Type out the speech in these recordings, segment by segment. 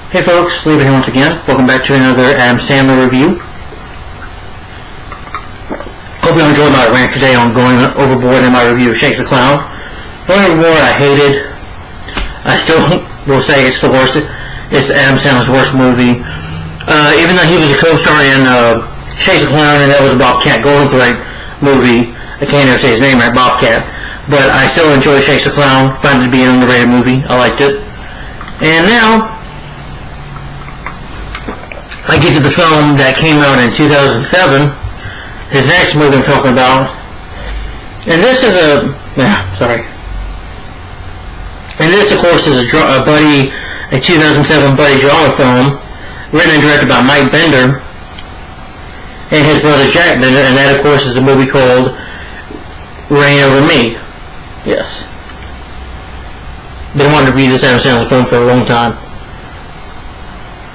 Hey folks, Lever here once again. Welcome back to another Adam Sandler review. Hope you enjoyed my rant today on going overboard in my review of Shakes the Clown. Going overboard, I hated. I still will say it's the worst. It's Adam Sandler's worst movie. Even though he was a co-star in Shakes the Clown, and that was a Bobcat Goldthwait movie. I can't ever say his name right, Bobcat. But I still enjoy Shakes the Clown. Find it to be an underrated movie. I liked it. And now I get to the film that came out in 2007, his next movie I'm talking about. And this is And this, of course, is a 2007 buddy drama film, written and directed by Mike Bender and his brother Jack Bender, and that, of course, is a movie called Reign Over Me. Yes. Been wanting to review this Adam Sandler film for a long time.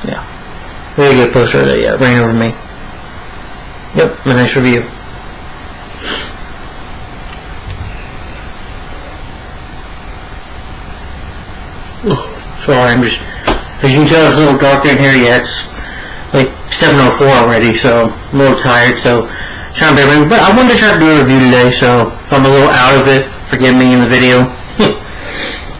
Yeah. Very good poster there, yeah. Reign Over Me. Yep, my nice review. Sorry, I'm just... As you can tell, it's a little darker in here. Yeah, it's like 7:04 already, so I'm a little tired, so trying to be ready. But I wanted to try to do a review today, so if I'm a little out of it, forgive me in the video.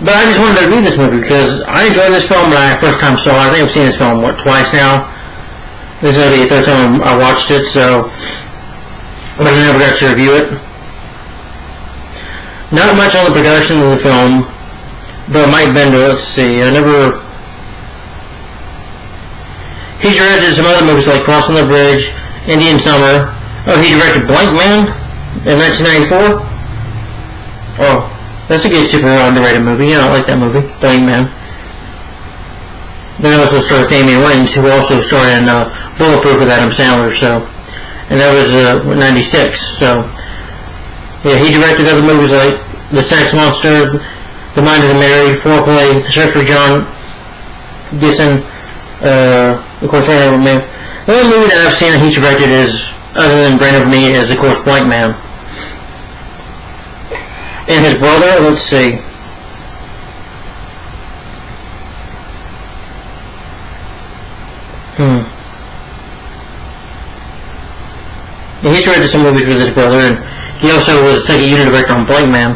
But I just wanted to review this movie because I enjoyed this film when I first time saw it. I think I've seen this film, twice now. This is going to be the third time I watched it, so... But I never got to review it. Not much on the production of the film, but Mike Bender, let's see, He's directed some other movies like Crossing the Bridge, Indian Summer. Oh, he directed Blank Man in 1994. Oh, that's a good super underrated movie. Yeah, I like that movie, Blank Man. Then it also stars Damian Wayans, who also starred in Bulletproof with Adam Sandler, so... And that was 96, so... Yeah, he directed other movies like The Sex Monster, The Mind of the Married, Foreplay, The Search for John Gibson, of course, Reign Over Me. The only movie that I've seen that he's directed is, other than Reign Over Me, is, of course, Blank Man. And his brother, let's see... Yeah, he's directed some movies with his brother, and he also was a second unit director on Blank Man.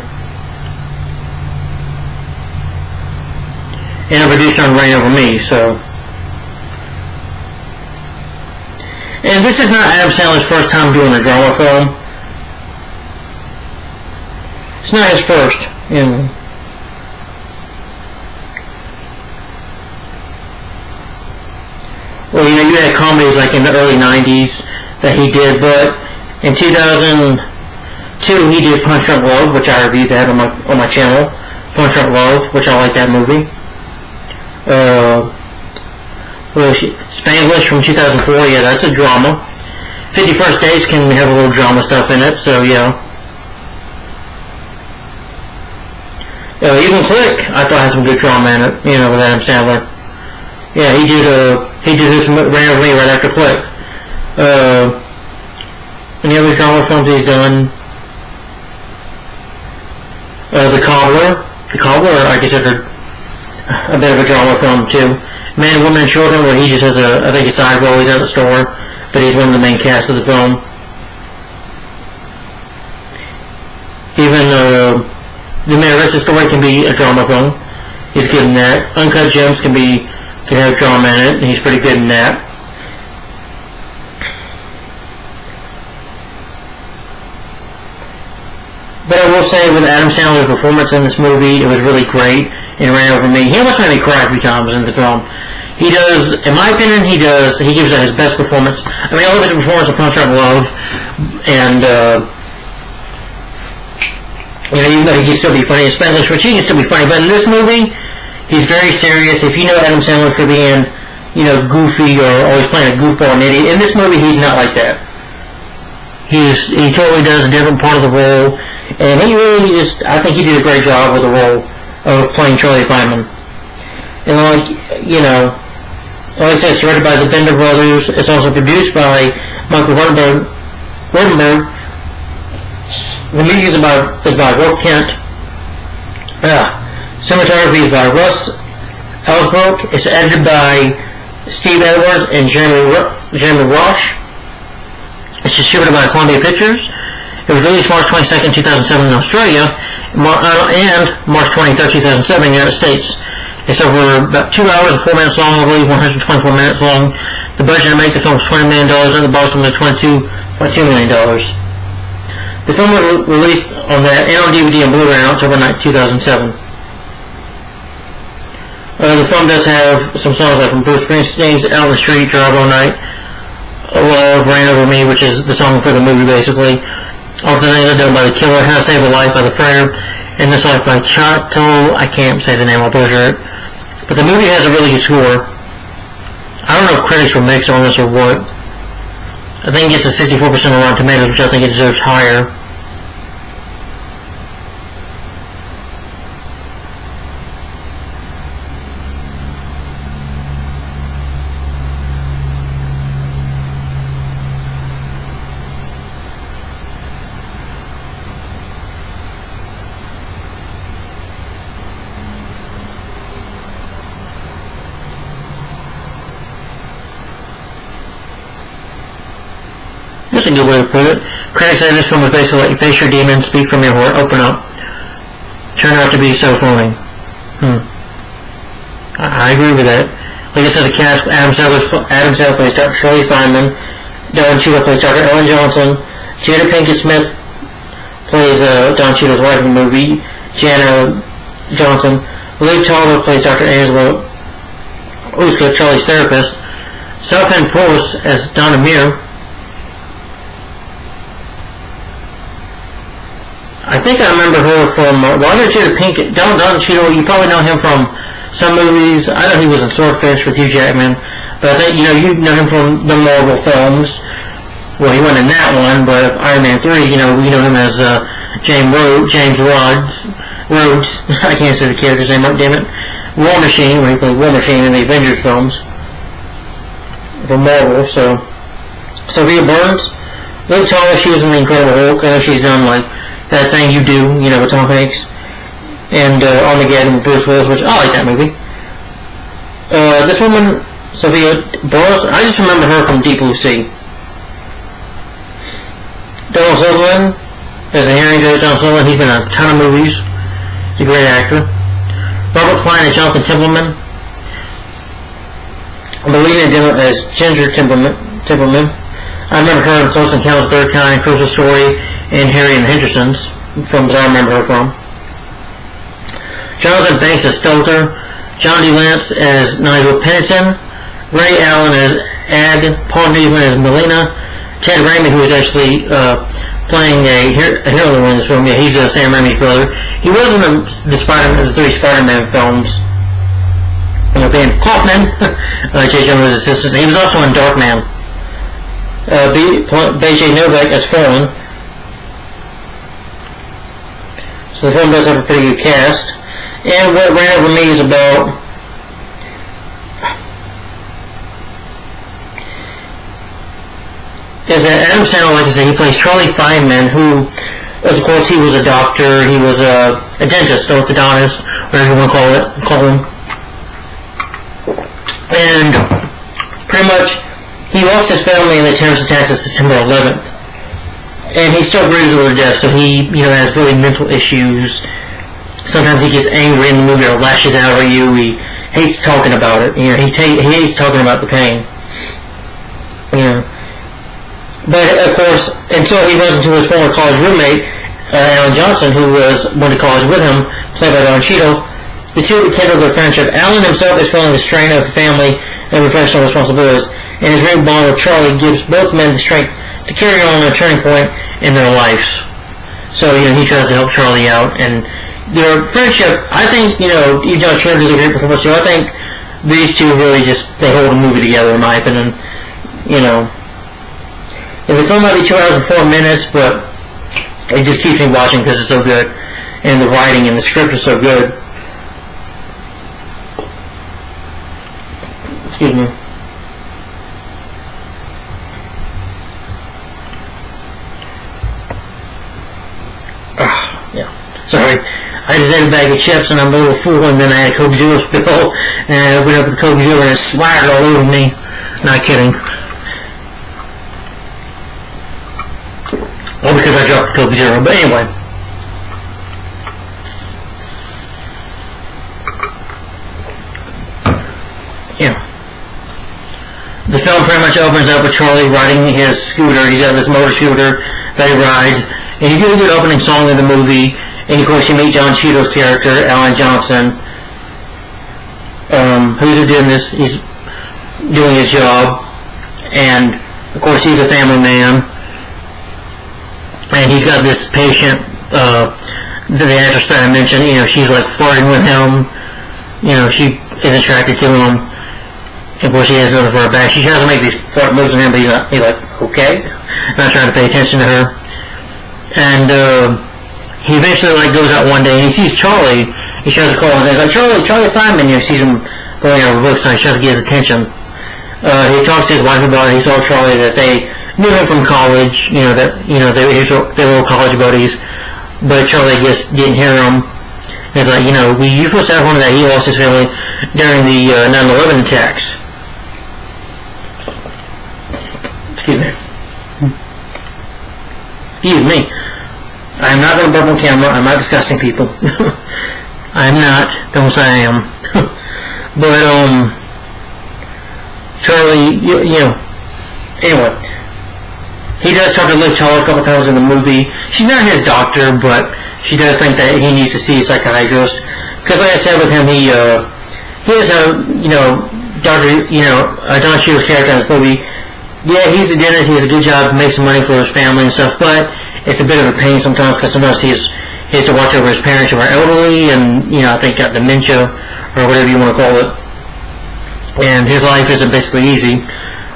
And a producer on Reign Over Me, so... And this is not Adam Sandler's first time doing a drama film. It's not his first, you know. Well, you know, you had comedies like in the early 90s that he did, but in 2002 he did Punch Drunk Love, which I reviewed that on my channel. Punch Drunk Love, which I like that movie. Spanglish from 2004, yeah, that's a drama. 51st Days can have a little drama stuff in it, so yeah. Even Click, I thought had some good drama in it, you know, with Adam Sandler. Yeah, he did this Reign Over Me right after Click. Any other drama films he's done? The Cobbler, I consider a bit of a drama film too. Man, Woman, and Children, where he just has I think a side role. He's at the store, but he's one of the main cast of the film. Even The Marriage Story can be a drama film. He's good in that. Uncut Gems can have drama in it, and he's pretty good in that. But I will say, with Adam Sandler's performance in this movie, it was really great. It ran over me. He almost made me cry a few times in the film. He does, in my opinion, he gives it his best performance. I mean, I love his performance of Punch Drunk Love, and, you know, even though he can still be funny in Spanglish, which he can still be funny, but in this movie, he's very serious. If you know Adam Sandler for being, you know, goofy or always playing a goofball and idiot, in this movie, he's not like that. He totally does a different part of the role, and he really just, I think he did a great job with the role of playing Charlie Feynman. And like, you know, like I said, it's directed by the Bender brothers. It's also produced by Michael Rodenberg. The music is by Wolf Kent. Cinematography is by Russ Ellsbrook. It's edited by Steve Edwards and Jeremy Rosh. It's distributed by Columbia Pictures. It was released March 22nd, 2007 in Australia, and March 23rd, 2007 in the United States. It's over about 2 hours and 4 minutes long, I believe 124 minutes long. The budget to make the film was $20 million, and the box was $22.2 million. The film was released on that and on DVD and Blu-ray on October 9th, 2007. The film does have some songs like from Bruce Springsteen's Out in the Street, Drive All Night, Love, Rain Over Me, which is the song for the movie basically. Also things are done by The Killer, How to Save a Life by The Frere, and This Life by Chato. I can't say the name, I'll butcher it. But the movie has a really good score. I don't know if critics were mixed on this or what. I think it gets a 64% on Rotten Tomatoes, which I think it deserves higher. That's a good way to put it. Critics say this film was basically like, face your demons, speak from your heart, open up. Turned out to be so funny. I agree with that. Like I said, the cast, Adam Sandler plays Dr. Shirley Fineman, Don Cheadle plays Dr. Ellen Johnson, Jada Pinkett Smith plays Don Cheadle's wife in the movie, Jana Johnson, Liv Tyler plays Dr. Angela Uska, Charlie's therapist, Southend Pulse as Donna Muir. I think I remember her from, Jada Pinkett, Don Cheadle, you probably know him from some movies. I know he was in Swordfish with Hugh Jackman, but I think, you know him from the Marvel films. Well, he wasn't in that one, but Iron Man 3, we know him as James Rhodes. I can't say the character's name, damn it. War Machine, where he played War Machine in the Avengers films from Marvel. So Sophia Burns, Liv Tyler, she was in The Incredible Hulk. I know she's done like That Thing You Do, with Tom Hanks, and Armageddon with Bruce Willis, which I like that movie. This woman, Sophia Burns, I just remember her from Deep Blue Sea. Donald Sutherland is a hearing judge. Donald Sutherland, he's been in a ton of movies. He's a great actor. Robert Klein and Jonathan Templeman. Melina Dillon as Ginger Templeman. I remember her in Close Encounters of the Third Kind, Crucial Story, and Harry and the Hendersons, films I remember her from. Jonathan Banks as Stolter, John D. Lance as Nigel Pennington, Ray Allen as Ad, Paul Newman as Melina, Ted Raimi, who was actually playing a hero in this film. Yeah, he's Sam Raimi's brother. He was in the three Spider-Man films. Ben Kaufman, J. Jonah's assistant. He was also in Darkman. B.J. Novak as Fallen. So the film does have a pretty good cast. And what Ran Over Me is about, is that Adam Sandler, like I said, he plays Charlie Fineman, who, of course, he was a doctor, he was a dentist, orthodontist, whatever you want to call him. And pretty much, he lost his family in the terrorist attacks of September 11th. And he still grieves over death, so he, has really mental issues. Sometimes he gets angry in the movie or lashes out at you. He hates talking about it. He hates talking about the pain. But, of course, until he runs into his former college roommate, Alan Johnson, who went to college with him, played by Don Cheadle, the two rekindle their friendship. Alan himself is feeling the strain of family and professional responsibilities, and his great bond with Charlie gives both men the strength to carry on a turning point in their lives. So, he tries to help Charlie out, and their friendship, I think, even though Charlie does a great performance too, I think these two really they hold a movie together, in my opinion. The film might be 2 hours and 4 minutes, but it just keeps me watching because it's so good, and the writing and the script is so good. Excuse me. Yeah. Sorry. I just ate a bag of chips and I'm a little full, and then I had a Coke Zero spill, and I opened up the Coke Zero and it splattered all over me. Not kidding. Well, because I dropped the Coke Zero, but anyway. Yeah. The film pretty much opens up with Charlie riding his scooter. He's got this motor scooter that he rides. And you get a good opening song in the movie. And of course you meet John Cheadle's character, Alan Johnson, who's doing this. He's doing his job. And of course he's a family man. And he's got this patient, the actress that I mentioned, she's like flirting with him. She is attracted to him. And of course, he has nothing for her back. She tries to make these flirt moves on him, but he's like, okay. Not trying to pay attention to her. And he eventually goes out one day and he sees Charlie. He tries to call him and he's like, Charlie Feynman. He sees him going over books and he tries to get his attention. He talks to his wife about it. He saw Charlie that they knew him from college. They were college buddies. But Charlie just didn't hear him. He's like, you first have one of that he lost his family during the 9/11 attacks. Excuse me. I'm not going to burp on camera. I'm not disgusting people. I'm not. Don't say I am. But, Charlie, anyway. He does talk to Liv Tyler a couple times in the movie. She's not his doctor, but she does think that he needs to see a psychiatrist. Because like I said with him, he has a, Dr., Don Cheadle's character in this movie. Yeah, he's a dentist, he has a good job, makes some money for his family and stuff, but it's a bit of a pain sometimes because sometimes he has to watch over his parents who are elderly and, I think got dementia or whatever you want to call it. And his life isn't basically easy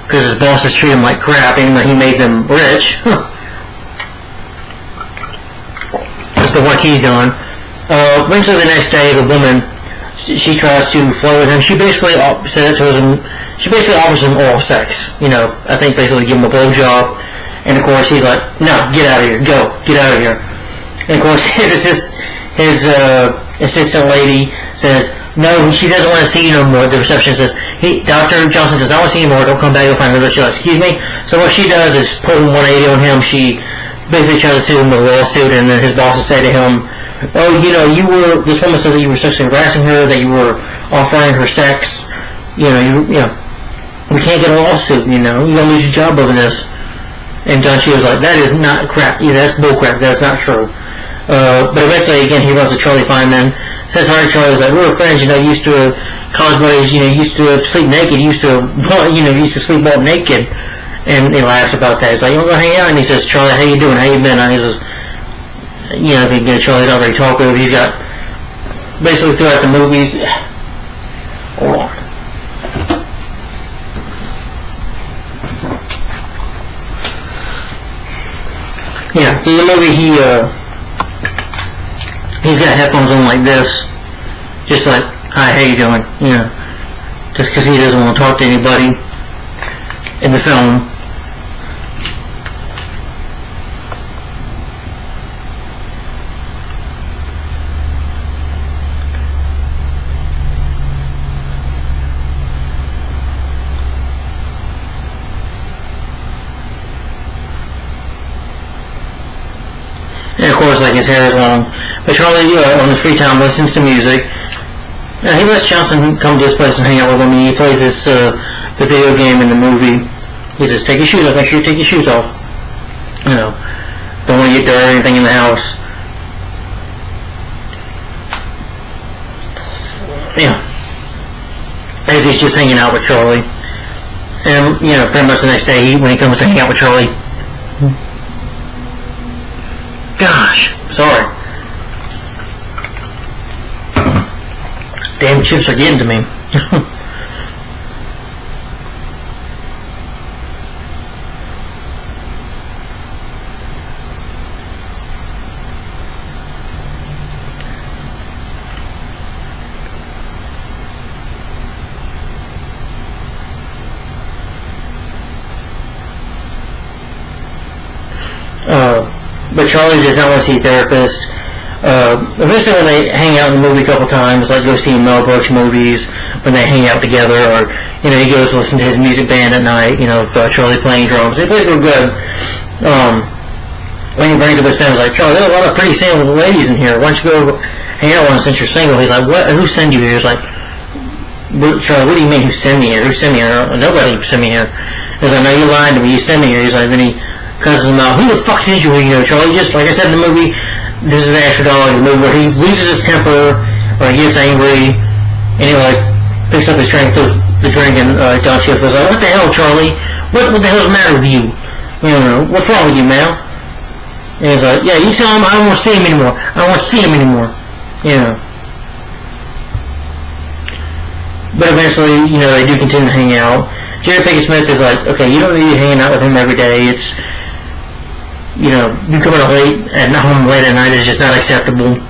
because his bosses treat him like crap even though he made them rich. That's the work he's done. Eventually the next day, the woman, she tries to flirt with him. She basically offers him oral sex. I think basically give him a blowjob. And of course he's like, no, get out of here, go, get out of here. And of course his assistant lady says, no, she doesn't want to see you no more. The receptionist says, Dr. Johnson says, I want to see you more, don't come back, you'll find another. She's like, excuse me? So what she does is pull 180 on him. She basically tries to sue him with a lawsuit, and then his bosses say to him, this woman said that you were sexually harassing her, that you were offering her sex, we can't get a lawsuit, you're going to lose your job over this. And Don Cheadle was like, that is not crap, that's bull crap, that's not true. But eventually, again, he runs to Charlie Feynman, says hi to Charlie, was like, we were friends, used to, college buddies, used to sleep naked, used to sleep all naked. And he laughs about that. He's like, you want to go hang out? And he says, Charlie, how you doing? How you been? And he says, Charlie's not very talkative. He's got, basically throughout the movies, hold on. Yeah, through the movie, he's got headphones on like this, just like, hi, how you doing? Just because he doesn't want to talk to anybody in the film. And of course, his hair is long. But Charlie, on his free time, listens to music. He lets Johnson come to his place and hang out with him. And he plays the video game in the movie. He says, take your shoes off. Make sure you take your shoes off. Don't want to get dirt or anything in the house. As he's just hanging out with Charlie. And, pretty much the next day, when he comes to hang out with Charlie, gosh, sorry. Damn chips are getting to me. But Charlie does not want to see a therapist. Eventually when they hang out in the movie a couple times, like go see Mel Brooks movies, when they hang out together, or, he goes to listen to his music band at night, Charlie playing drums. They play real good. When he brings up his family, he's like, Charlie, there are a lot of pretty single ladies in here. Why don't you go hang out with them since you're single? He's like, what? Who sent you here? He's like, Charlie, what do you mean, who sent me here? Who sent me here? Nobody sent me here. He's like, no, you lied to me. You sent me here. He's like, then he cusses him out. Who the fuck sent you here, Charlie? Just, like I said in the movie, this is the extra dog in the movie where he loses his temper, or he gets angry, and he, picks up his drink, throws the drink, and Don Cheadle was like, what the hell, Charlie? What the hell's the matter with you? What's wrong with you, man? And he's like, yeah, you tell him I don't want to see him anymore. I don't want to see him anymore. But eventually, they do continue to hang out. Jada Pinkett Smith is like, okay, you don't need to be hanging out with him every day. It's, you coming home late at night is just not acceptable.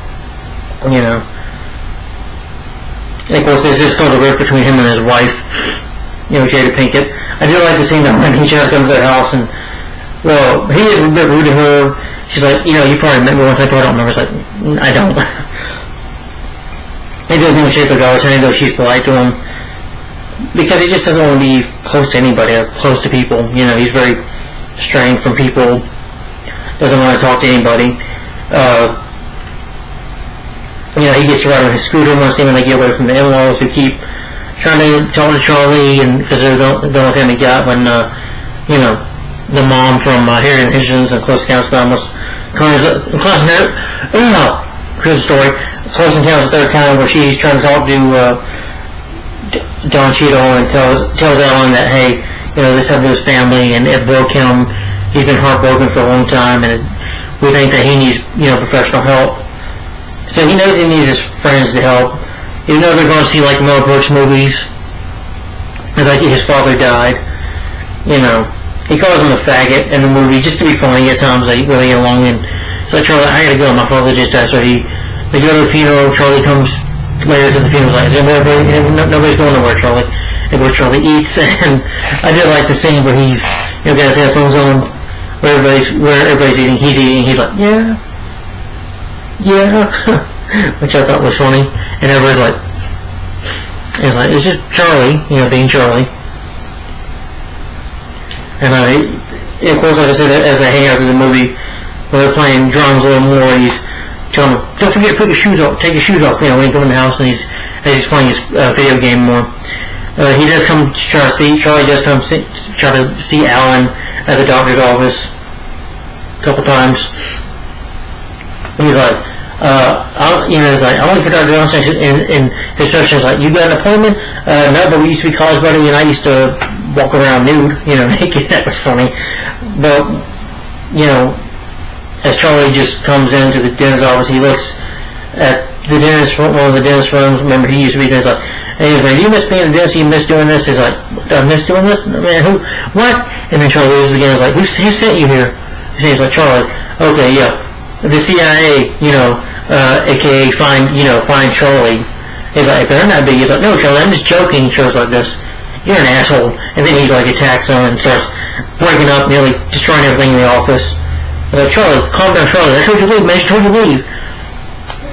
And of course, there's this goes a rift between him and his wife, Jada Pinkett. I do like the scene that when he just comes to their house and, well, he is a bit rude to her. She's like, you probably met me one time, but I don't remember. It's like, I don't. He doesn't even shake their daughter's hand, though she's polite to him. Because he just doesn't want to be close to anybody, or close to people. He's very strained from people. Doesn't want to talk to anybody. He gets to ride on his scooter once when they get away from the in-laws who keep trying to talk to Charlie, and because they're the only family got when, the mom from Harriet Insurance and Close Encounters of Chris's story, Close Encounters of the Third Kind, where she's trying to talk to Don Cheadle and tells Ellen that, hey, this happened to his family and it broke him. He's been heartbroken for a long time, and we think that he needs, professional help. So he knows he needs his friends to help. Even though they're going to see Mel Brooks movies, it's like his father died. He calls him a faggot in the movie just to be funny at times. They really get along, and he's like, Charlie, I gotta go. My father just died. So they go to the funeral. Charlie comes later to the funeral. Like, nobody's going nowhere, Charlie. And where Charlie eats, and I did like the scene where he's got his headphones on, where everybody's eating. He's like, yeah, which I thought was funny. And everybody's like, it's just Charlie, being Charlie. And of course, like I said, as they hang out in the movie, when they're playing drums a little more, he's telling them, don't forget to put your shoes off, take your shoes off, when he comes in the house, and he's playing his video game more. He does come to try to see, Charlie does come try to see Alan at the doctor's office a couple times. And he's like, I only for Dr. Johnson, and his receptionist's like, you got an appointment? No, but we used to be college buddies, and I used to walk around nude, naked. That was funny. But, as Charlie just comes into the dentist's office, he looks at the dentist, one of the dentist rooms. Remember, he used to be a dentist. Like, hey, man, do you miss being a dentist? You miss doing this? He's like, I miss doing this? Man, who? What? And then Charlie loses again. He's like, who sent you here? He's like, Charlie. Okay, yeah. The CIA, aka find Charlie. He's like, if they're not big, he's like, no, Charlie, I'm just joking. Charlie's like this. You're an asshole. And then he attacks him and starts breaking up, nearly destroying everything in the office. Like, Charlie, calm down, Charlie. I told you to leave, man. I told you to leave.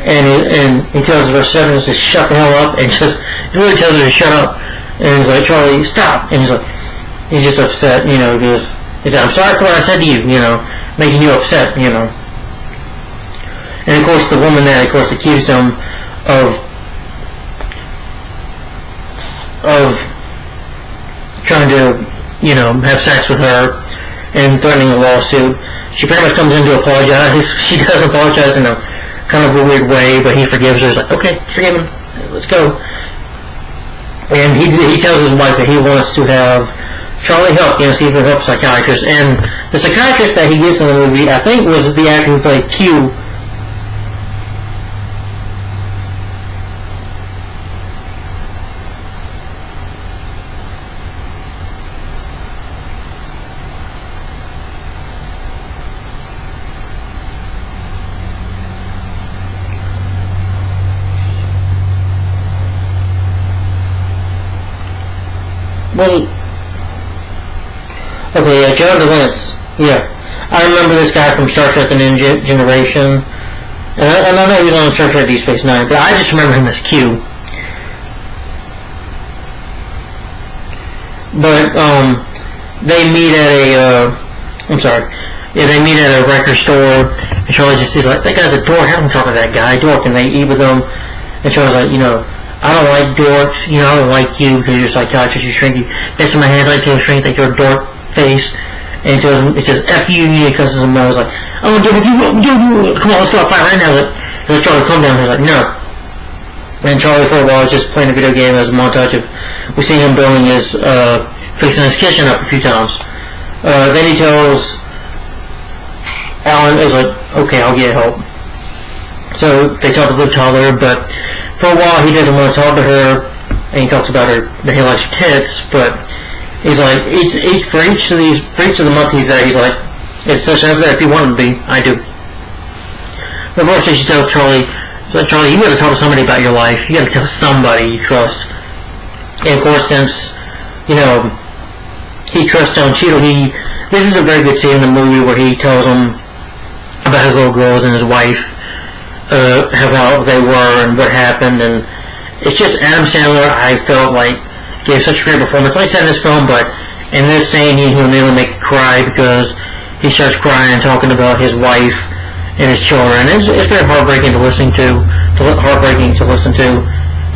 And he tells the receptionist to shut the hell up, and he really tells her to shut up. And he's like, Charlie, stop. And he's just upset, because he's like, I'm sorry for what I said to you, making you upset, And of course, the woman that, accused him of trying to, have sex with her and threatening a lawsuit. She pretty much comes in to apologize. She does apologize in a kind of a weird way, but he forgives her. He's like, okay, forgive him. Let's go. And he tells his wife that he wants to have Charlie help, see if he can help a psychiatrist. And the psychiatrist that he gets in the movie, I think, was the actor who played Q. Okay, yeah, John DeLance. Yeah. I remember this guy from Star Trek: The Next Generation. And I know he was on Star Trek Deep Space Nine, but I just remember him as Q. But, they meet at they meet at a record store, and Charlie just is like, that guy's a dork, I don't talk to that guy, dork, and they eat with him, and Charlie's like, I don't like dorks, I don't like you, because you're psychiatrist, you shrink, you piss in my hands, I tell you shrink, like you're a dork face, and it says, F you, and he cusses him out, he's like, I'm gonna give it to you, come on, let's go fight right now, let Charlie calm down, he's like, no. And Charlie, for a while, is just playing a video game as a montage of, we see him building his, fixing his kitchen up a few times. Then he tells Alan, is like, okay, I'll get help. So they talk to Liv Tyler, but for a while he doesn't want to talk to her, and he talks about her, that he likes her tits, but he's like, for each of the month he's there, he's like, it's such up there if you want him to be, I do. But eventually she tells Charlie, Charlie, you gotta talk to somebody about your life, you gotta tell somebody you trust. And of course, since, he trusts Don Cheadle, this is a very good scene in the movie where he tells him about his little girls and his wife, how they were and what happened, and it's just Adam Sandler, I felt like, gave such a great performance. Like I said in this film, but in this scene, he will nearly make you cry because he starts crying and talking about his wife and his children. It's very heartbreaking to listen to. It's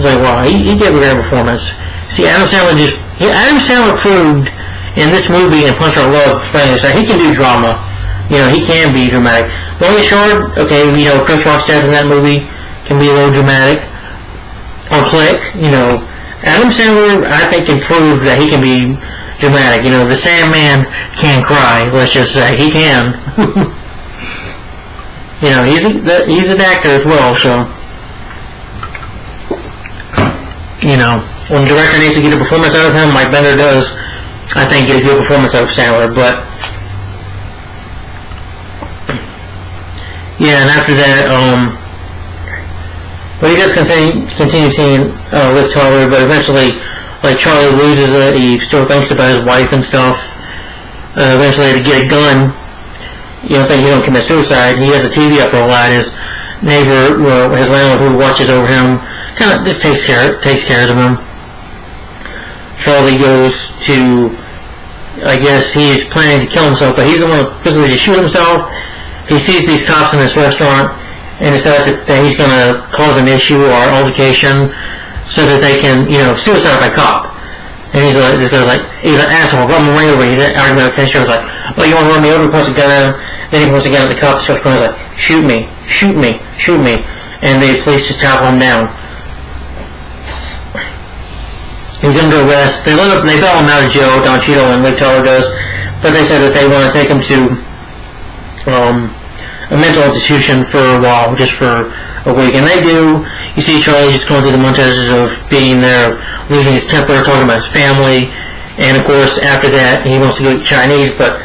like, wow, he gave a great performance. See, Adam Sandler proved in this movie and Punch Drunk Love, that he can do drama. He can be dramatic. Lonely Shore, okay, Chris Rock's dad in that movie can be a little dramatic. On Click, Adam Sandler, I think, can prove that he can be dramatic. The Sandman can cry, let's just say. He can. He's an actor as well, so. When the director needs to get a performance out of him, Mike Bender does, I think, get a good performance out of Sandler, but yeah, and after that, he does continue seeing Liv Tyler, but eventually, Charlie loses it, he still thinks about his wife and stuff. Eventually, to get a gun, he don't commit suicide. He has a TV up a lot. His neighbor, his landlord who watches over him, kind of just takes care of him. Charlie goes to, I guess he's planning to kill himself, but he's the one to physically just shoot himself. He sees these cops in this restaurant and decides that he's going to cause an issue or altercation so that they can, suicide by cop. And he's like, this guy's like, he's an asshole, run me over. He's arguing with the He's like, oh, you want to run me over? He points a gun at him. Then he points a gun at the cop. Starts going, like, shoot me. And the police just tackle him down. He's under arrest. They bail him out of jail, Don Cheadle and Liv Tyler does, but they said that they want to take him to a mental institution for a while, just for a week. And they do. You see Charlie just going through the montages of being there, losing his temper, talking about his family, and of course after that he wants to go eat Chinese, but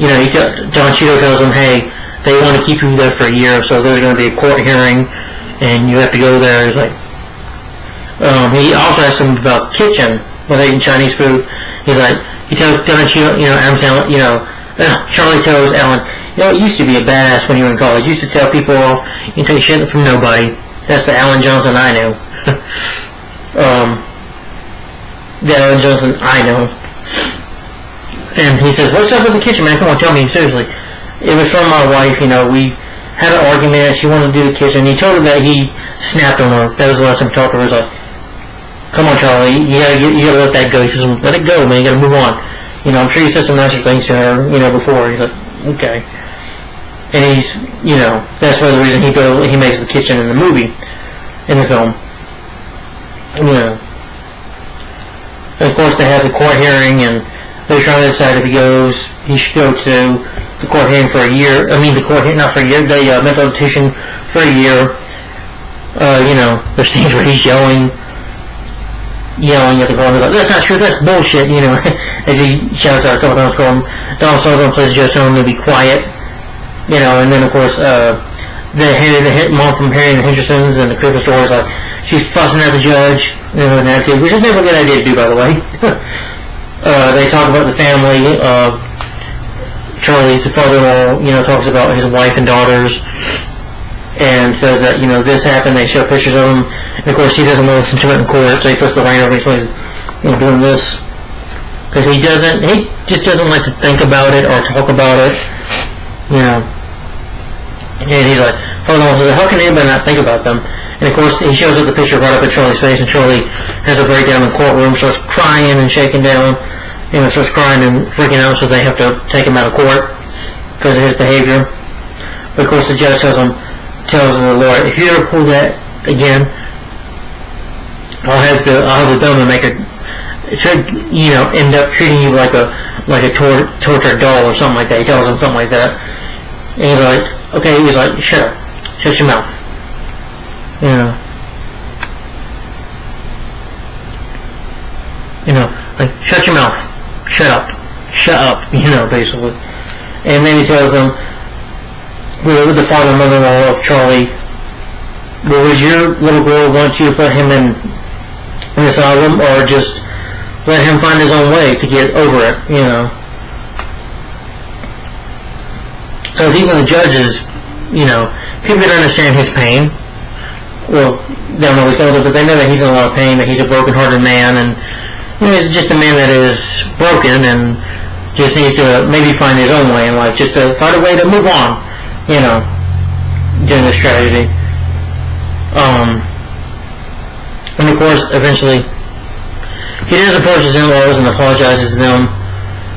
Don Cheadle tells him, hey, they want to keep you there for a year, so there's going to be a court hearing, and you have to go there. He's like, he also asked him about the kitchen when they eat Chinese food. He tells Don Cheadle, Adam Sandler, Charlie tells Alan, it used to be a badass when you were in college. You used to tell people off, you take shit from nobody. That's the Alan Johnson I knew. The Alan Johnson I know. And he says, what's up with the kitchen, man? Come on, tell me, seriously. It was from my wife, we had an argument, she wanted to do the kitchen. He told her that he snapped on her. That was the last time he talked to her. He was like, come on, Charlie, you gotta let that go. He says, let it go, man, you gotta move on. I'm sure you said some nicer things to her, before. He's like, okay. And he's, that's one of the reason he makes the kitchen in the movie, in the film. And of course they have the court hearing, and they're trying to decide if he should go to the court hearing for a year. The court hearing, not for a year, the mental institution for a year. There's scenes where he's yelling at the girl, like, that's not true, that's bullshit, as he shouts out a couple times, calling Donald Sutherland plays Joe Stone to be quiet, and then of course, the mom from Harry and the Hendersons and the Christmas Story is like, she's fussing at the judge, and attitude, which is never a good idea to do, by the way. They talk about the family, Charlie's the father-in-law, talks about his wife and daughters, and says that, this happened. They show pictures of him, and of course he doesn't want to listen to it in court, so he puts the rein over his way, doing this. Because he just doesn't like to think about it or talk about it, And he's like, Father Malone says, how can anybody not think about them? And of course, he shows up the picture right up at Charlie's face, and Charlie has a breakdown in the courtroom, starts crying and shaking down, starts crying and freaking out, so they have to take him out of court because of his behavior. But of course, the judge tells the lawyer, if you ever pull that again, I'll have the bellman make it, end up treating you like a tortured doll or something like that. He tells him something like that. And he's like, okay, he's like, shut up. Shut your mouth. Like, shut your mouth. Shut up. Shut up, basically. And then he tells them, with the father and mother-in-law of Charlie, well, would your little girl want you to put him in an asylum, or just let him find his own way to get over it, Because even the judges, people can understand his pain. Well, they don't know what's going on, but they know that he's in a lot of pain, that he's a broken-hearted man, and he's just a man that is broken and just needs to maybe find his own way in life, just to find a way to move on, during this tragedy. And of course, eventually, he does approach his in-laws and apologizes to them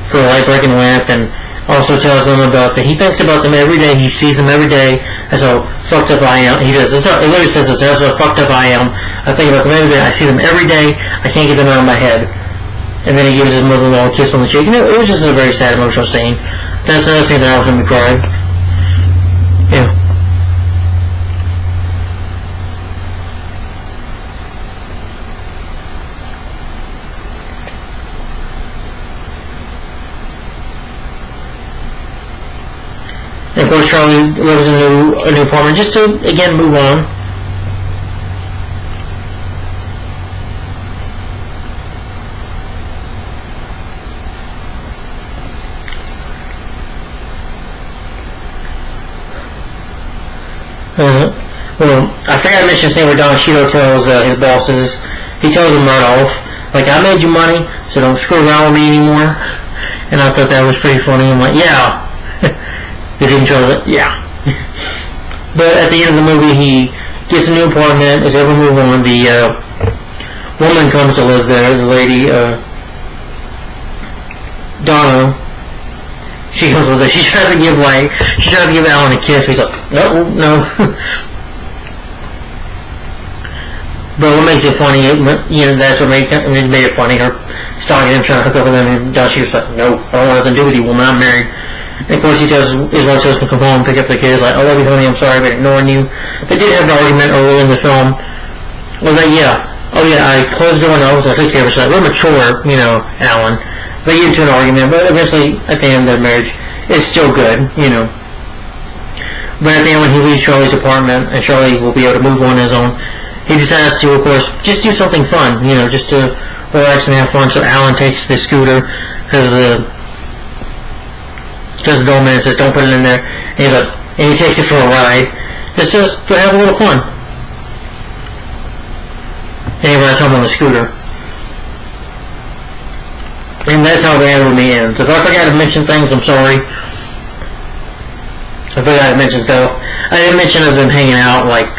for the light-breaking lamp, and also tells them about that he thinks about them every day. He sees them every day as how fucked up I am. He says, it literally says this, as how fucked up I am. I think about them every day. I see them every day. I can't get them out of my head. And then he gives his mother-in-law a kiss on the cheek. It was just a very sad, emotional scene. That's another thing that I was going to cry. Yeah. And of course, Charlie lives in a new apartment just to, again, move on. Well, I forgot to mention the scene where Don Cheadle tells his bosses, he tells them right off, like, I made you money, so don't screw around with me anymore. And I thought that was pretty funny. I'm like, yeah. He didn't show it, yeah. But at the end of the movie, he gets a new apartment. As they move on, the woman comes to live there, the lady, Donna. She comes with it. She tries to give Alan a kiss. He's like, no. But what makes it funny, that's what made it funny. Her stalking him, trying to hook up with him, and she was like, no, I don't want nothing to do with you, woman. I'm married. And of course, his wife tells him to come home and pick up the kids. Like, I love you, honey. I'm sorry for ignoring you. They did have an argument early in the film. Well, I closed the door and I took care of it. So we're mature, Alan. They get into an argument, but eventually, at the end of their marriage, it's still good, But at the end, when he leaves Charlie's apartment, and Charlie will be able to move on his own, he decides to, of course, just do something fun, just to relax and have fun. So Alan takes the scooter, because the old man says, don't put it in there. And he takes it for a ride. It's just to have a little fun. And he rides home on the scooter. And that's how the end of me ends. If I forgot to mention things, I'm sorry. I forgot to mention stuff. I didn't mention of them hanging out, like,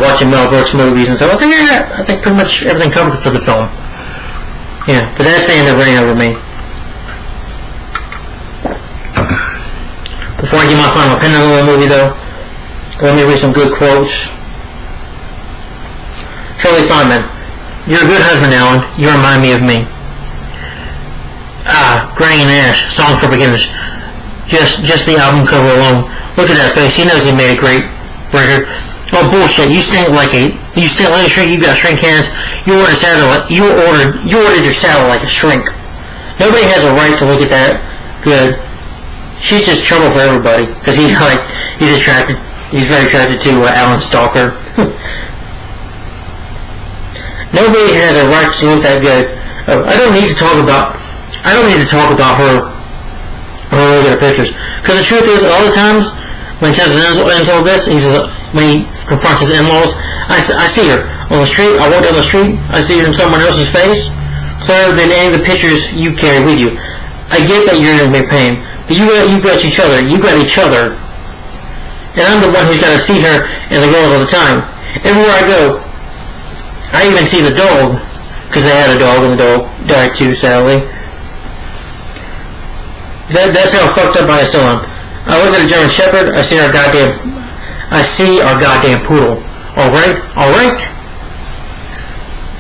watching Mel Brooks movies and stuff. I think pretty much everything covered for the film. Yeah, but that's the end of Reign Over Me. Before I give my final opinion on the movie, though, let me read some good quotes. Charlie Feynman, you're a good husband, Alan. You remind me of me. Granny and Ash, Songs for Beginners. Just the album cover alone. Look at that face. He knows he made a great record. Oh, bullshit. You stink like a shrink. You got shrink hands. You ordered your saddle like a shrink. Nobody has a right to look at that. Good. She's just trouble for everybody. Because he's attracted. He's very attracted to Alan Stalker. Nobody has a right to look that good. I don't need to talk about her look at her pictures. Because the truth is, all the times When he tells his in-laws this, he says, when he confronts his in-laws, I see her on the street. I walk down the street. I see her in someone else's face, clearer than any of the pictures you carry with you. I get that you're in big pain, but you got each other. You got each other. And I'm the one who's got to see her and the girls all the time. Everywhere I go, I even see the dog, because they had a dog and the dog died too, sadly. That's how fucked up I still am. I look at a German Shepherd, I see our goddamn poodle. Alright?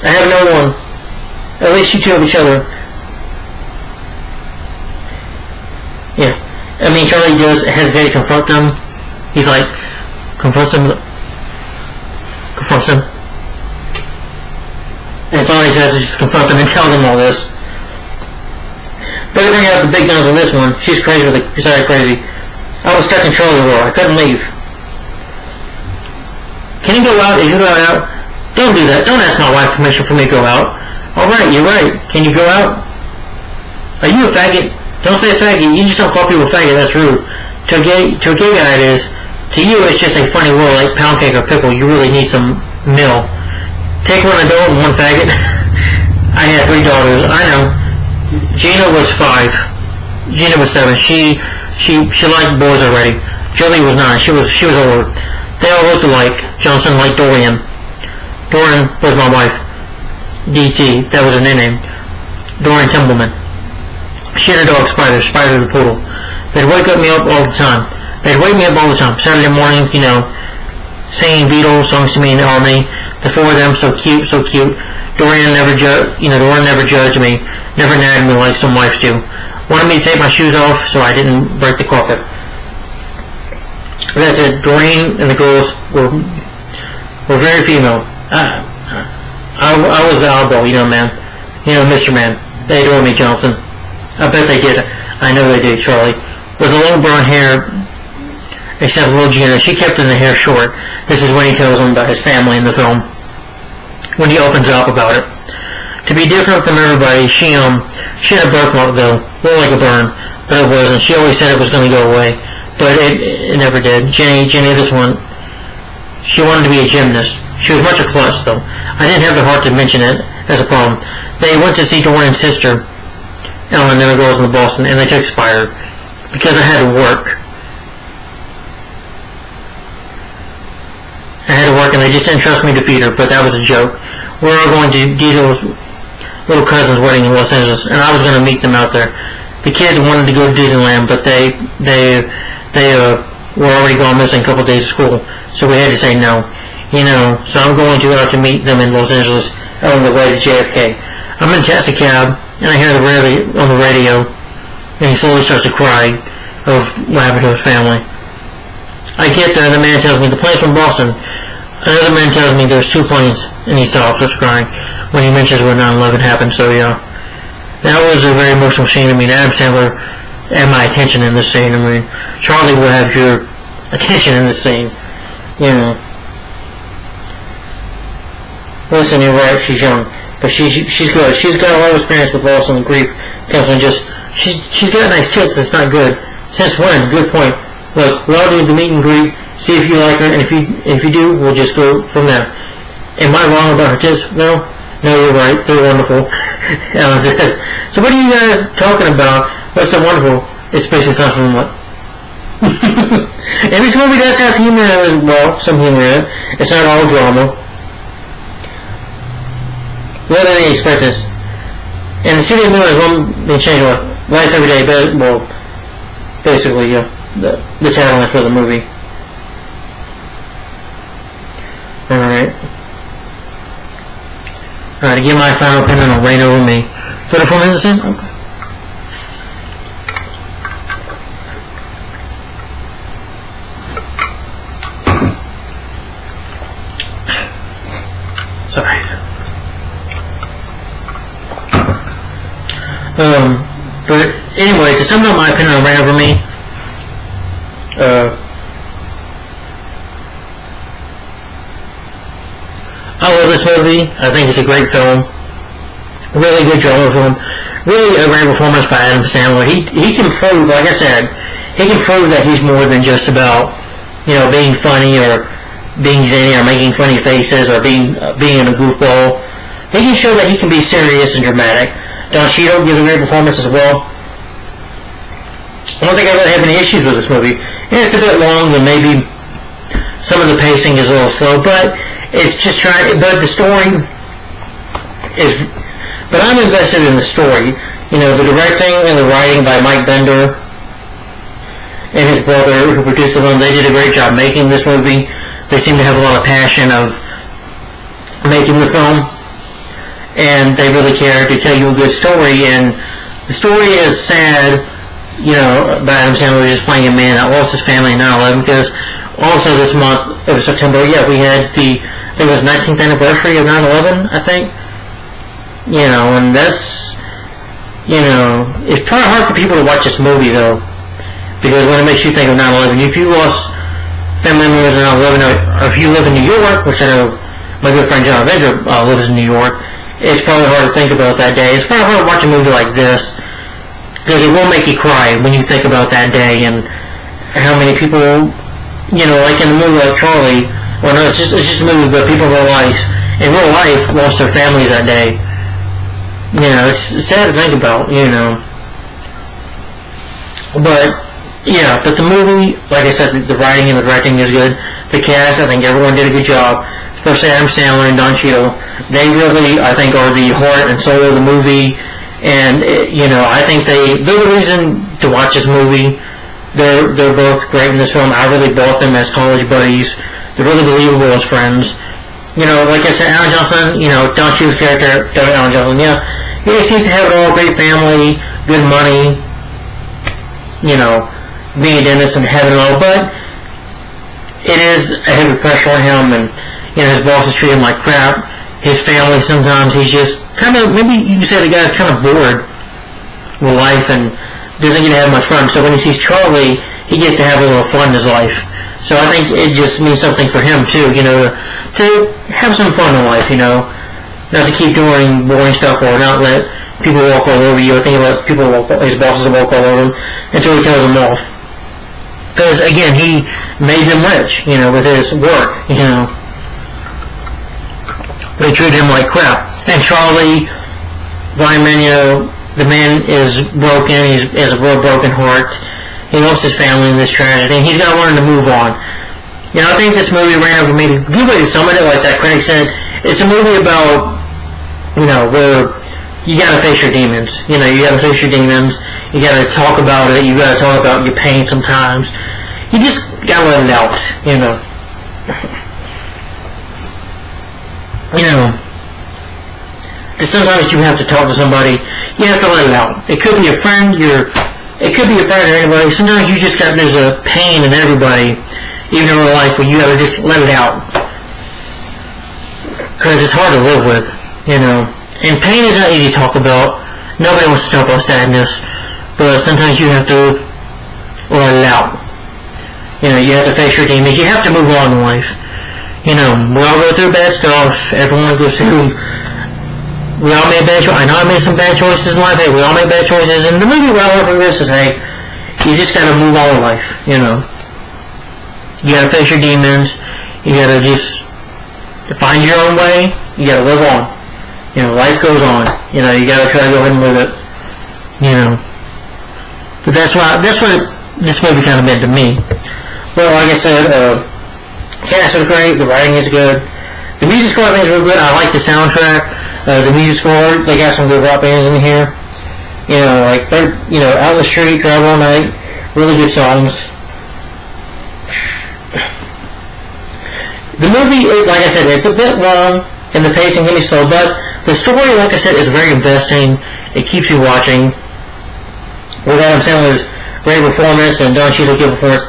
I have no one. At least you two have each other. Yeah. I mean, Charlie does hesitate to confront them. He's like, confronts them. And finally he says, just confront them and tell them all this. Better bring out the big guns on this one. She's crazy crazy. I was stuck in Charlie World. I couldn't leave. Can you go out? Is you going out? Don't do that. Don't ask my wife permission for me to go out. Alright, you're right. Can you go out? Are you a faggot? Don't say faggot. You just don't call people faggot. That's rude. To a gay guy it is. To you it's just a funny word like pound cake or pickle. You really need some meal. Take one adult and one faggot. I had 3 daughters. I know. Gina was 5. Gina was 7. She liked boys already. Jolie was 9. She was older. They all looked alike. Johnson liked Dorian. Dorian was my wife. DT. That was her name. Dorian Templeman. She had a dog, Spider the poodle. They'd wake me up all the time. Saturday morning, singing Beatles songs to me in the army. The 4 of them, so cute. Dorian never judged me, never nagged me like some wives do. Wanted me to take my shoes off so I didn't break the carpet. That's it. Dorian and the girls were very female. I was the oddball, man. Mr. Man. They adored me, Johnson. I bet they did. I know they did, Charlie. With the long brown hair, except little Gina, she kept in the hair short. This is when he tells them about his family in the film. When he opens up about it. To be different from everybody, she had a birthmark though. Looked like a burn, but it wasn't. She always said it was going to go away, but it never did. Jenny, this one, she wanted to be a gymnast. She was much a klutz though. I didn't have the heart to mention it as a problem. They went to see Dorian's sister, Ellen, and the girls in Boston, and they took Spire because I had to work. And they just didn't trust me to feed her, but that was a joke. We're all going to Dito's little cousin's wedding in Los Angeles, and I was going to meet them out there. The kids wanted to go to Disneyland, but they were already gone missing a couple of days of school, so we had to say no. So I'm going to out to meet them in Los Angeles on the way to JFK. I'm in a taxi cab, and I hear on the radio, and he slowly starts to cry of what happened to his family. I get there, and the man tells me the plane's from Boston. Another man tells me there's 2 planes, and he starts crying when he mentions when 9/11 happened. So yeah, that was a very emotional scene. Adam Sandler had my attention in this scene. Charlie will have your attention in this scene. Listen, you're right. She's young, but she's good. She's got a lot of experience with loss and grief. She's got nice tits. That's not good. Since when? Good point. Look, we'll do the meet and greet. See if you like her, and if you do, we'll just go from there. Am I wrong about her tits? No, you're right. They're wonderful. Ellen says, so what are you guys talking about? What's so wonderful? It's basically something like... And this movie does have humor in it as well. Some humor in it. It's not all drama. What did they expect this? And the city of New York is one they change life every day. Well, basically, the tagline for the movie. Alright, to give my final opinion on Reign Over Me. 34 minutes in? Okay. Sorry. But anyway, to sum up my opinion on Reign Over Me, I love this movie. I think it's a great film. Really good drama film. Really a great performance by Adam Sandler. He can prove, like I said, he can prove that he's more than just about being funny or being zany or making funny faces or being a goofball. He can show that he can be serious and dramatic. Don Cheadle gives a great performance as well. I don't think I really have any issues with this movie. And it's a bit long and maybe some of the pacing is a little slow, but it's just trying. But the story is. But I'm invested in the story. The directing and the writing by Mike Bender and his brother who produced the film, they did a great job making this movie. They seem to have a lot of passion of making the film, and they really care to tell you a good story. And the story is sad, but Adam Sandler was just playing a man that lost his family in 9/11. Because also this month of September, we had it was 19th anniversary of 9/11, I think. And that's, it's probably hard for people to watch this movie though, because when it makes you think of 9/11, if you lost family members in 9/11, or if you live in New York, which I know my good friend John Avenger lives in New York, it's probably hard to think about that day. It's probably hard to watch a movie like this, because it will make you cry when you think about that day and how many people, like in the movie like Charlie, well no, it's just a movie, but people in real life lost their families that day. It's sad to think about, but the movie, like I said, the writing and the directing is good. The cast, I think everyone did a good job, especially Adam Sandler and Don Cheadle. They really, I think, are the heart and soul of the movie, and I think they're the reason to watch this movie. They're both great in this film. I really bought them as college buddies. They're really believable as friends. Like I said, Alan Johnson, Don Cheadle's character, Alan Johnson, he seems to have it all, great family, good money, being a dentist and having it all, but it is a heavy pressure on him, and his bosses treat him like crap. His family, sometimes he's just kind of, maybe you can say the guy's kind of bored with life and doesn't get to have much fun. So when he sees Charlie, he gets to have a little fun in his life. So I think it just means something for him too, to have some fun in life, not to keep doing boring stuff or not let people walk all over you. I think he let his bosses walk all over him until he tells them off. Because again, he made them rich, with his work, They treat him like crap. And Charlie, the man is broken. He has a real broken heart. He lost his family in this tragedy, and he's got to learn to move on. I think this movie ran over me. A good way to sum it up, like that critic said, it's a movie about, where you got to face your demons. You got to face your demons. You got to talk about it. You got to talk about your pain sometimes. You just got to let it out, Because sometimes you have to talk to somebody. You have to let it out. It could be a friend. It could be a friend or anybody. Sometimes there's a pain in everybody, even in real life, where you got to just let it out. Because it's hard to live with, And pain is not easy to talk about. Nobody wants to talk about sadness. But sometimes you have to let it out. You have to face your demons. You have to move on in life. We all go through bad stuff. Everyone goes through. We all made bad choices. I know I made some bad choices in life. Hey, we all make bad choices. And the movie what I learned from this is, hey, you just gotta move on in life. You gotta face your demons. You gotta just find your own way. You gotta live on. Life goes on. You gotta try to go ahead and live it. But that's what this movie kind of meant to me. Well, like I said, cast was great. The writing is good. The music score I think is real good. I like the soundtrack. The music score, they got some good rock bands in here. Out in the Street, Drive All Night, really good songs. The movie is, like I said, it's a bit long, and the pacing can be slow, but the story, like I said, is very investing. It keeps you watching. With Adam Sandler's great performance and Don Cheadle's good performance,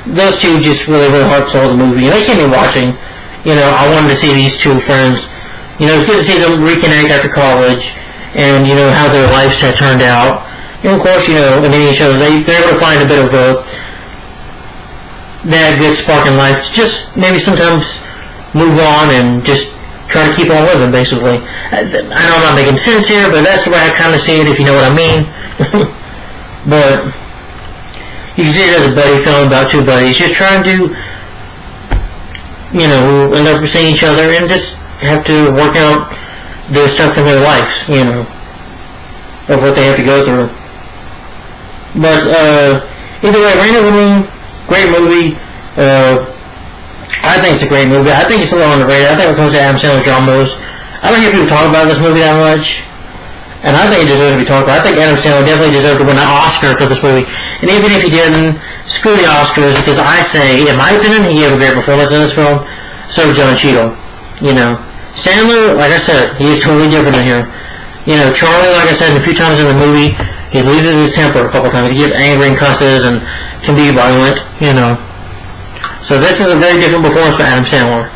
those two just really helped sell the movie. And they kept me watching. I wanted to see these two friends. It's good to see them reconnect after college and, how their lives had turned out. And, of course, in any show, they're able to find a bit of that good spark in life to just maybe sometimes move on and just try to keep on living, basically. I know I'm not making sense here, but that's the way I kind of see it, if you know what I mean. But you can see it as a buddy film about two buddies just trying to who end up seeing each other and just have to work out their stuff in their life, of what they have to go through. But either way, Reign Over Me, great movie. I think it's a great movie. I think it's a little underrated. I think when it comes to Adam Sandler's dramas, I don't hear people talk about this movie that much, and I think it deserves to be talked about. I think Adam Sandler definitely deserved to win an Oscar for this movie. And even if he didn't, screw the Oscars, because I say, in my opinion, he gave a great performance in this film. So did John Cheadle. Sandler, like I said, he's totally different in here. Charlie, like I said, a few times in the movie, he loses his temper a couple times. He gets angry and cusses and can be violent, So this is a very different performance for Adam Sandler.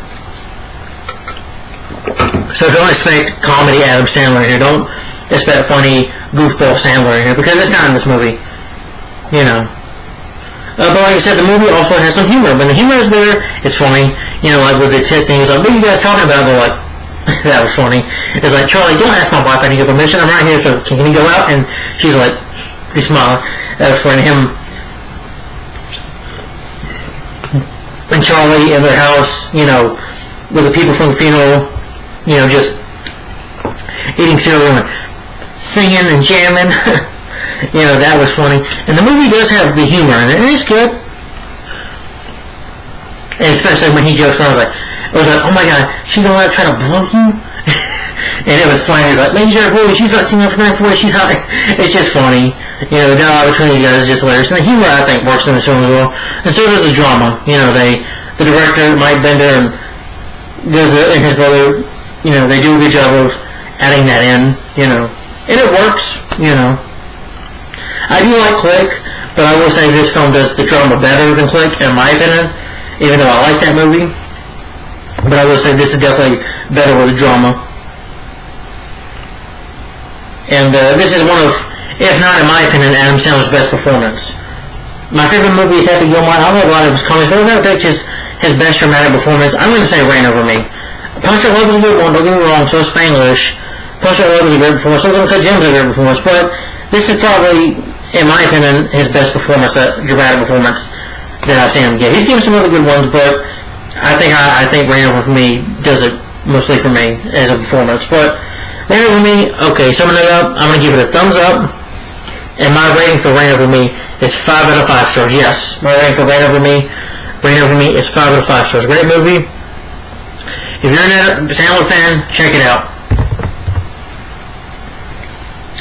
So don't expect comedy Adam Sandler here. Don't expect funny goofball Sandler here, because it's not in this movie. But like I said, the movie also has some humor. When the humor is there, it's funny. Like with the tits thing, he's like, what are you guys talking about? They're like, that was funny. It's like, Charlie, don't ask my wife, I need your permission. I'm right here, so can you go out? And she's like, he smiled. That was funny. Him and Charlie in their house, with the people from the funeral, just eating cereal and singing and jamming. That was funny. And the movie does have the humor in it, and it's good. And especially when he jokes around, I was like, oh my god, she's the one trying to blow you? And it was funny. He was like, ladies are boy, she's not singing for that for she's hot. It's just funny. The dialogue between these guys is just hilarious. And the humor, I think, works in this film as well. And so does the drama. The director, Mike Bender, and his brother, they do a good job of adding that in, and it works, I do like Click, but I will say this film does the drama better than Click, in my opinion, even though I like that movie. But I will say this is definitely better with the drama. And this is one of, if not in my opinion, Adam Sandler's best performance. My favorite movie is Happy Gilmore. I don't know a lot of his comics, but I'm going to pick his best dramatic performance. I'm going to say Reign Over Me. Punch Drunk Love is a good one, don't get me wrong, so is Spanglish. Punch Drunk Love is a great performance, so is Uncut Gems is a great performance, but this is probably, in my opinion, his best performance, dramatic performance that I've seen him get. He's given some other good ones, but I think Reign Over Me does it mostly for me as a performance. But Reign Over Me, okay, summing it up, I'm going to give it a thumbs up, and my rating for Reign Over Me is 5 out of 5 stars. Yes, my rating for Reign Over Me is 5 out of 5 stars. Great movie. If you're an Adam Sandler fan, check it out.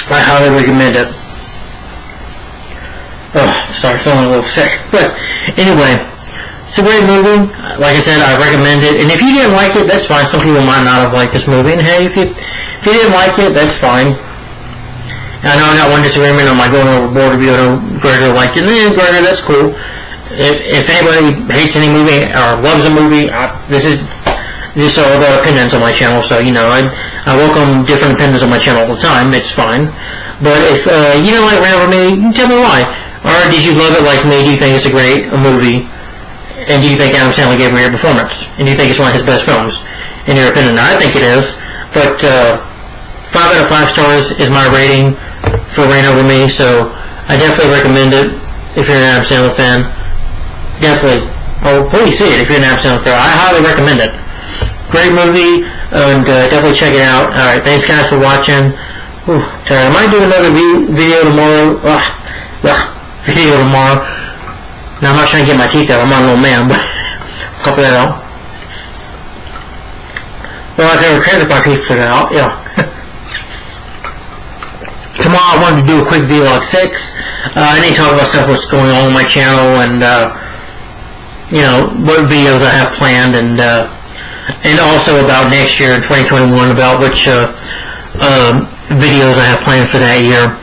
I highly recommend it. Oh, sorry, feeling a little sick. But anyway, it's a great movie. Like I said, I recommend it. And if you didn't like it, that's fine. Some people might not have liked this movie. And hey, if you didn't like it, that's fine. And I know I got one disagreement on my Going Overboard review. I know Gregor liked it. Gregor, that's cool. If anybody hates any movie or loves a movie, this is just all about opinions on my channel. So, I welcome different opinions on my channel all the time. It's fine. But if you don't like Reign Over Me, you can tell me why. Or did you love it like me? Do you think it's a great movie? And do you think Adam Sandler gave a great performance? And do you think it's one of his best films? In your opinion, I think it is. But 5 out of 5 stars is my rating for Reign Over Me. So I definitely recommend it if you're an Adam Sandler fan. Definitely. Oh, please see it if you're an Adam Sandler fan. I highly recommend it. Great movie, and definitely check it out. Alright, thanks guys for watching. Whew, I might do another video tomorrow. Video tomorrow. Now, I'm not trying to get my teeth out. I'm on a little man, but hopefully I don't. Well, I can record my teeth figured out, yeah. Tomorrow I wanted to do a quick vlog 6. I need to talk about stuff what's going on my channel and, what videos I have planned and also about next year in 2021 about which videos I have planned for that year.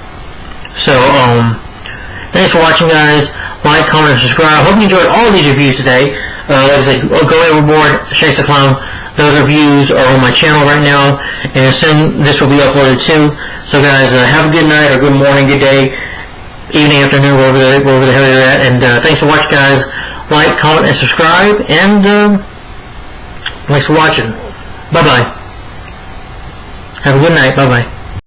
So, thanks for watching, guys. Like, comment, and subscribe. I hope you enjoyed all of these reviews today. Like I said, Go Overboard, Shakes the Clown. Those reviews are on my channel right now, and soon this will be uploaded too. So, guys, have a good night, or good morning, good day, evening, afternoon, wherever the hell you're at. And thanks for watching, guys. Like, comment, and subscribe. And thanks for watching. Bye-bye. Have a good night. Bye-bye.